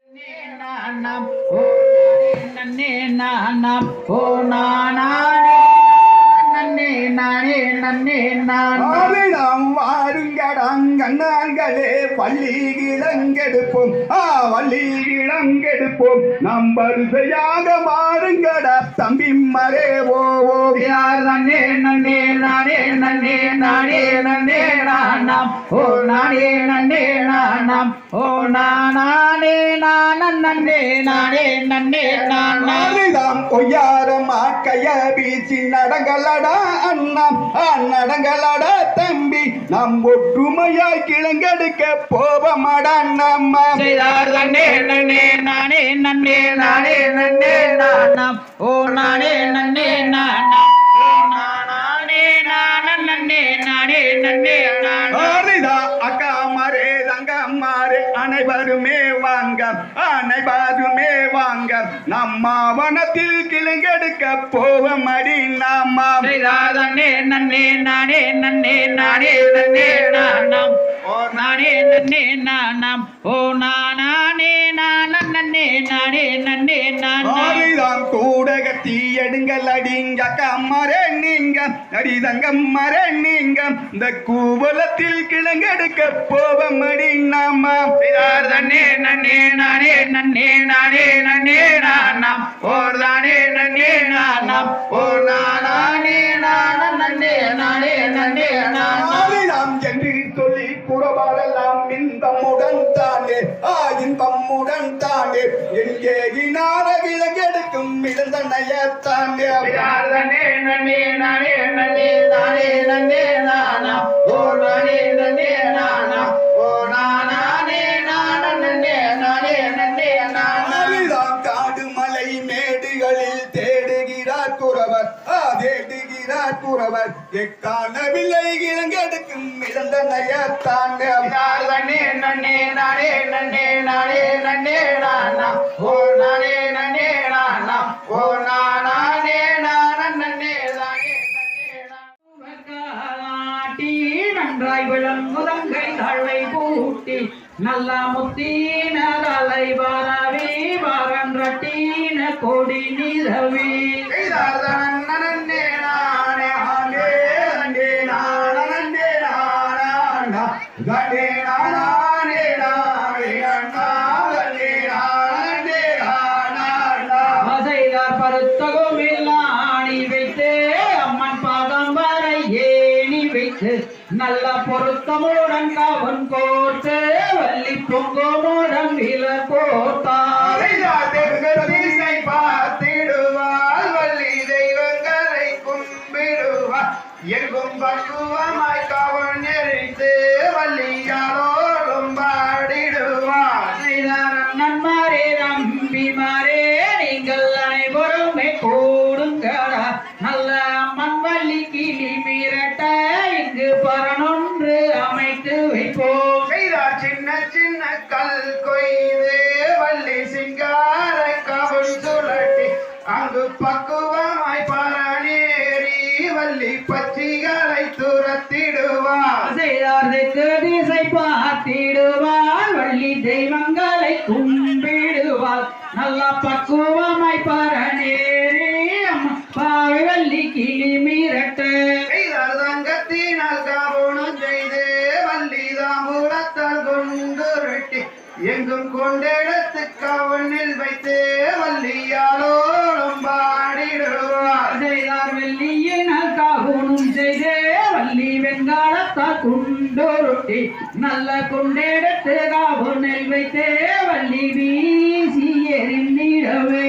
nam o nanne nanam o nanane nanne nane nanne nan நாம் வாருங்கடங்கண்ணான்களே பள்ளி கிழங்கெடுப்போம் வள்ளி கிழங்கெடுப்போம் நம் வரிசையாக மாறுங்கடா தம்பி மரே ஓவோம் யார் நன்னே நன்னே நானே நன்னே நானே நன்னே நானாம் ஓ நானே நன்னே நானாம் ஓ நானே நானன் நன்னே நானே நன்னே நானாம் பொய்யாரமா கைய வீசி நடங்களடா அண்ணா நடங்களடா தம்பி நம் ஒற்றுமையாய் கிழங்கெடுக்க போவமாடா நம்ம செய்தார் நன்னே நன்னே நானே நன்னே நானே நன்னே நானாம் ஓ நானே நன்னே நானாம் ஓ நானே நானன் நன்னே நானே நன்னே நானாம் அக்கா மாரே தங்கம்மாரே அனைவருமே வாங்க அனைவருமே வாங்க நம்ம வனத்தில் கிழங்கெடுக்க போவோம் அடி நாம நன்னே நன்னே நானே நன்னே நானே நன்னே நானாம் ஓ நானே நன்னே நானாம் ஓ நானே நானன் நன்னே நானே நன்னே நானாம் கூடகத்தி எடுங்கள் அடிங்க அக்கம்மாரே நீங்க அடி தங்கம்மாரே நீங்க இந்த கூவலத்தில் கிழங்கெடுக்க போவோம் அடி நாம நன்னே நன்னே நானே நன்னே நானே நன்னே நானாம் ஓ நானே நன்னே நானாம் ஓ நானே நானன் நன்னே நானே நன்னே நானாம் என்று சொல்லி புறபாடலாம் இன்பமுடன் தானே இன்பமுடன் தானே எங்கே கிழங்கெடுக்கும் இழந்தனையத்தானே நன்னே நன்னே நானே நன்னே நானே நன்னே நானாம் ஓ நானே நன்னே நானாம் ஓ நானே நானன் நன்னே நானே நன்னே நானாம் காடு மலை மேடுகளில் தேடுகிறார் குறவர் தேடுகிறார் குறவர் எக்காணவில்லை கிழங்கெடுக்கும் இழந்தனையத்தானே நன்னே நன்னே நானே நன்னே நானே நன்னே நானாம் ஓ நானே நன்னே நானாம் ஓ நானே நானன் நன்னே நானே நன்னே நன்றாய் விளங்குதங்கை தழை பூட்டி நல்ல முத்தீன தலை வரவி வரன்றீன கொடி நிறவி நன்னே நானே ஆனே நன்னே நானே நானா கண்டே நானே நானே நானே நானே நானா அசைதார் பருத்தகோவில் ஆணி வைத்து அம்மன் பாதம் வரை ஏணி வைத்து நல்ல பொருத்தமுடன் கவன் கோர்த்து வள்ளி பொங்கோமுடன் வில கோர்த்தார் பார்த்திடுவார் வள்ளி தெய்வங்களை கும்பிடுவார் எங்கும் பக்குவமாய் கவன் எரித்து வள்ளியாரோடும் பாடிடுவார் நன்மாரே நம்பிமாரே நீங்கள் அனைவருமே கூடுங்கடா நல்ல அம்மன் வள்ளி கிளி மீரட்ட இங்கு பரனொன்று அமைத்து வைப்போம் சின்ன சின்ன கல் கொய்து வள்ளி சிங்கார கவன் சுழட்டி அங்கு பக்குவமாய் பரணேறி வள்ளி பச்சிகளை துரத்திடுவார் செய்தார்க்கு திசை பார்த்திடுவார் வள்ளி தெய்வங்களை கும்பிடுவார் நல்ல பக்குவமாய் பரணேறி பாவை வள்ளி கிளி மீரட்டு தங்கத்தினால் கவனம் செய்து வள்ளி தாம்பூலத்தால் கொண்டுருட்டி எங்கும் கொண்டெடுத்து கவனில் வைத்து வள்ளியாலோடும் பாடிடுவார் செய்தார் வெள்ளியினால் காகுணும் செய்து வள்ளி வெங்காளத்தால் குண்டொருட்டி நல்ல குண்டெடுத்து காகுனில் வைத்து வள்ளி வீசி எறிந்திடவே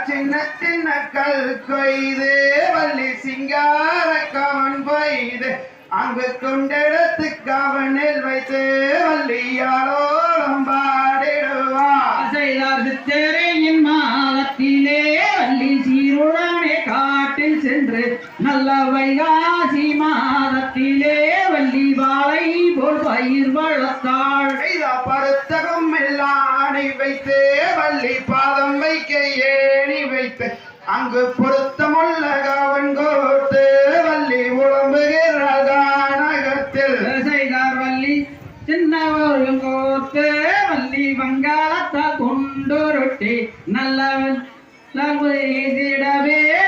சின்ன சின்ன கல் கொய்து வள்ளி சிங்கார கவன் கொய்து அங்கு கொண்டெடுத்து கவனில் வைத்து வள்ளியாரோடும் பாடிடுவார் செய்தார் சித்திரையின் மாதத்திலே வள்ளி சீருடனே காட்டில் சென்று நல்ல வைகாசி மாதத்திலே வள்ளி வாழை போல் பயிர் வளர்த்தாள் பருத்தகம் எல்லாம் வைத்து வள்ளி பாதம் வைக்க ஏணி வைத்து அங்கு பொருத்தமுள்ள கவன் கோர்த்து வள்ளி உழம்புகிற கானகத்தில் செய்தார் வள்ளி சின்ன கோர்த்து வள்ளி வங்காளத்தால் கொண்டுருட்டி நல்ல எய்திடவே